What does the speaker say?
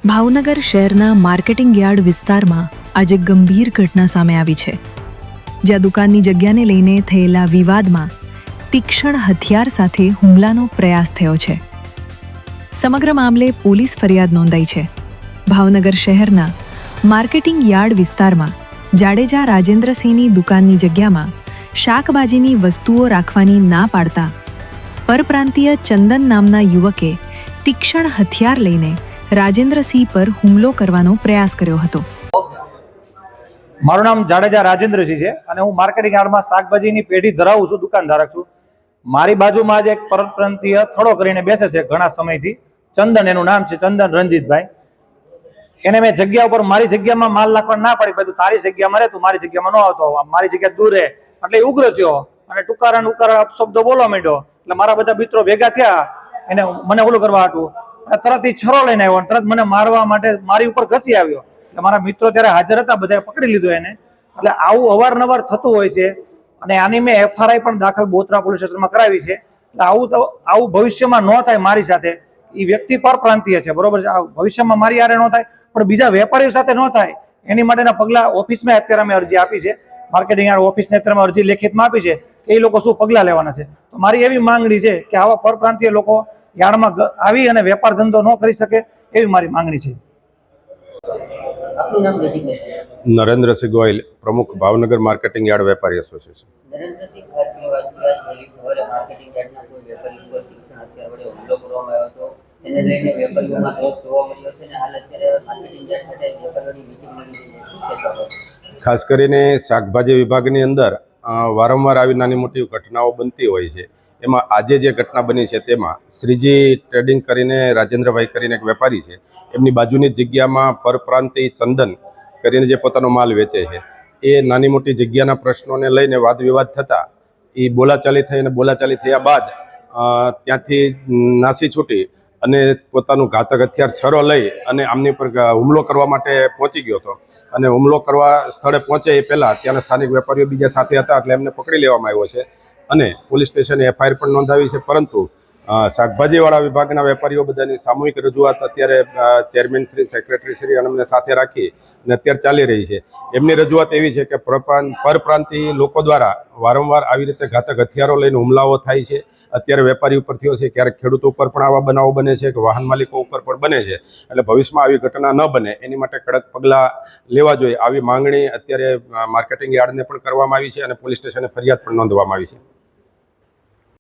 ભાવનગર શહેરના marketing yard વિસ્તારમાં આજે ગંભીર ઘટના સામે આવી છે, જ્યાં દુકાનની જગ્યાને લઈને થયેલા વિવાદમાં તીક્ષ્ણ હથિયાર સાથે હુમલાનો પ્રયાસ થયો છે। સમગ્ર મામલે પોલીસ ફરિયાદ નોંધાઈ છે। ભાવનગર શહેરના માર્કેટિંગ યાર્ડ વિસ્તારમાં જાડેજા રાજેન્દ્રસિંહની દુકાનની જગ્યામાં શાકભાજીની વસ્તુઓ રાખવાની ના પાડતા પરપ્રાંતીય ચંદન નામના યુવકે તીક્ષ્ણ હથિયાર લઈને રાજેન્દ્રસિંહ પર હુમલો કરવાનો પ્રયાસ કર્યો હતો। મારું નામ જાડેજા રાજેન્દ્રસિંહ છે અને હું માર્કેટિંગ યાર્ડમાં શાકભાજીની પેઢી ધરાવું છું, દુકાનધારક છું। મારી બાજુમાં જ એક પરપ્રાંતીય થડો કરીને બેસે છે ઘણા સમયથી, ચંદન એનું નામ છે, ચંદન રણજીતભાઈ। એને મેં જગ્યા ઉપર મારી જગ્યામાં માલ નાખવા ના પાડી, તું તારી જગ્યામાં રહે, તું મારી જગ્યામાં ન આવતો, મારી જગ્યા દૂર રહે, એટલે ઉગ્ર થયો અને ટુકારા અપશબ્દો બોલવા માંડ્યો। એટલે મારા બધા મિત્રો ભેગા થયા એને મને ઓલું કરવા હતું, તરત એ છરો લઈને આવ્યો, તરત મને મારવા માટે મારી ઉપર ઘસી આવ્યો। એટલે મારા મિત્રો ત્યારે હાજર હતા, બધાએ પકડી લીધો એને। એટલે આવું અવારનવાર થતું હોય છે અને આની મેં FRI પણ દાખલ બોત્રા પોલીસ સ્ટેશનમાં કરાવી છે। એટલે આવું ભવિષ્યમાં ન થાય મારી સાથે। એ વ્યક્તિ પરપ્રાંતીય છે, બરોબર છે, ભવિષ્યમાં મારી હારે ન થાય પણ બીજા વેપારીઓ સાથે ન થાય એની માટેના પગલાં ઓફિસમાં અત્યારે અમે અરજી આપી છે, માર્કેટિંગ યાર્ડ ઓફિસને અત્યારે અરજી લેખિતમાં આપી છે કે એ લોકો શું પગલાં લેવાના છે। તો મારી એવી માંગણી છે કે આવા પરપ્રાંતીય લોકો યાર્ડમાં આવી અને વેપાર ધંધો ન કરી શકે એવી મારી માંગણી છે। નરેન્દ્રસિંહ ગોયલ, પ્રમુખ ભાવનગર માર્કેટિંગ યાર્ડ વેપારી એસોસિએશન। ખાસ કરીને શાકભાજી વિભાગની અંદર વારંવાર આવી નાની મોટી ઘટનાઓ બનતી હોય છે। એમાં આજે જે ઘટના બની છે તેમાં શ્રીજી ટ્રેડિંગ કરીને રાજેન્દ્રભાઈ કરીને એક વેપારી છે, એમની બાજુની જગ્યામાં પરપ્રાંતીય ચંદન કરીને જે પોતાનો માલ વેચે છે, એ નાની મોટી જગ્યાના પ્રશ્નોને લઈને વાદ વિવાદ થતા એ બોલાચાલી થઈ અને બોલાચાલી થયા બાદ ત્યાંથી નાસી છૂટી અને પોતાનું ઘાતક હથિયાર છરો લઈ અને આમની પર હુમલો કરવા માટે પહોંચી ગયો હતો। અને હુમલો કરવા સ્થળે પહોંચે એ પહેલાં ત્યાંના સ્થાનિક વેપારીઓ બીજા સાથે હતા, એટલે એમને પકડી લેવામાં આવ્યો છે અને પોલીસ સ્ટેશને FIR પણ નોંધાવી છે। પરંતુ શાકભાજીવાળા વિભાગના વેપારીઓ બધાની સામૂહિક રજૂઆત અત્યારે ચેરમેન શ્રી, સેક્રેટરી શ્રી અને અમને સાથે રાખી અને અત્યારે ચાલી રહી છે। એમની રજૂઆત એવી છે કે પરપ્રાંતીય લોકો દ્વારા વારંવાર આવી રીતે ઘાતક હથિયારો લઈને હુમલાઓ થાય છે। અત્યારે વેપારી ઉપર થયો છે, ક્યારેક ખેડૂતો ઉપર પણ આવા બનાવો બને છે કે વાહન માલિકો ઉપર પણ બને છે। એટલે ભવિષ્યમાં આવી ઘટના ન બને એની માટે કડક પગલાં લેવા જોઈએ, આવી માંગણી અત્યારે માર્કેટિંગ યાર્ડને પણ કરવામાં આવી છે અને પોલીસ સ્ટેશને ફરિયાદ પણ નોંધવામાં આવી છે।